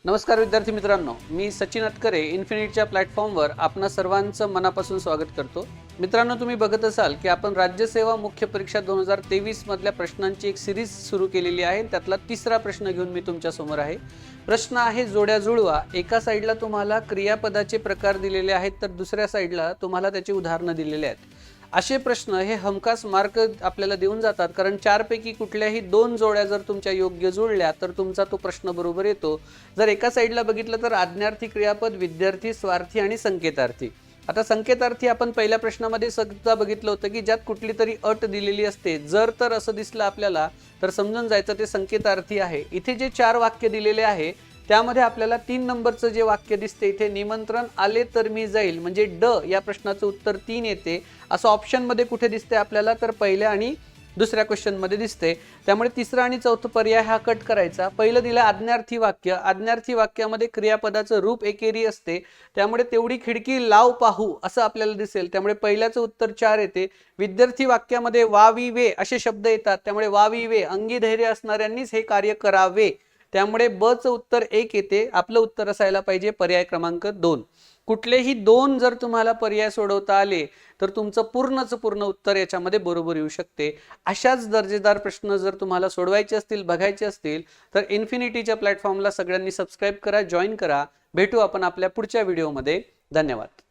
नमस्कार विद्यार्थी मित्रांनो, मी सचिन अटकरे इन्फिनिटच्या प्लॅटफॉर्मवर आपणा सर्वांचं मनापासून स्वागत करतो। मित्रांनो, तुम्ही बघत असाल की आपण राज्यसेवा मुख्य परीक्षा 2023 मधल्या प्रश्नांची एक सिरीज सुरू केलेली आहे। त्यातला तिसरा प्रश्न घेऊन मी तुमच्या समोर आहे। प्रश्न आहे जोड्या जुळवा। एका साइडला तुम्हाला क्रियापदाचे प्रकार दिलेले आहेत तर दुसऱ्या साइडला तुम्हाला त्याची उदाहरणे दिलेली आहेत। असे प्रश्न हे हमखास मार्क आपल्याला देऊन जातात, कारण 4 पैकी कुठल्याही 2 जोड्या जर तुमच्या योग्य जुळल्या तर तुमचा तो प्रश्न बरोबर येतो। जर एका साइडला बघितलं तर आज्ञार्थी क्रियापद, विद्यार्थी, स्वार्थी आणि संकेतार्थी। आता संकेतार्थी आपण पहिल्या प्रश्नामध्ये सुद्धा बघितलं होतं की ज्यात कुठली तरी अट दिलेली असते, जर तर असं दिसलं आपल्याला तर समजून जायचं ते संकेतार्थी आहे। इथे जे 4 वाक्य दिलेले आहे त्यामध्ये आपल्याला 3 नंबरचं जे वाक्य दिसते इथे निमंत्रण आले तर मी जाईल, म्हणजे ड या प्रश्नाचं उत्तर 3 येते। असं ऑप्शन मध्ये कुठे दिसते आपल्याला तर पहिल्या आणि दुसऱ्या क्वेश्चन मध्ये दिसते। त्यामुळे तिसरा आणि चौथा पर्याय हा कट करायचा। पहिलं दिलं आज्ञार्थी वाक्य। आज्ञार्थी वाक्यामध्ये क्रियापदाचं रूप एकेरी असते, त्यामुळे तेवढी खिडकी लाव पाहू असं आपल्याला दिसेल, त्यामुळे पहिल्याचं उत्तर 4 येते। विद्यार्थी वाक्यामध्ये वावी वे असे शब्द येतात, त्यामुळे वावी वे अंगी धैर्य असणाऱ्यांनीच हे कार्य करावे, त्यामुळे ब चं उत्तर 1 येते। आपलं उत्तर असायला पाहिजे पर्याय क्रमांक 2। कुठलेही 2 जर तुम्हाला पर्याय सोडवता आले तर तुमचं पूर्ण उत्तर याच्यामध्ये बरोबर येऊ शकते। अशाच दर्जेदार प्रश्न जर तुम्हाला सोडवायचे असतील, बघायचे असतील तर इन्फिनिटीच्या प्लॅटफॉर्मला सगळ्यांनी सबस्क्राइब करा, जॉइन करा। भेटू आपण आपल्या पुढच्या व्हिडिओमध्ये। धन्यवाद।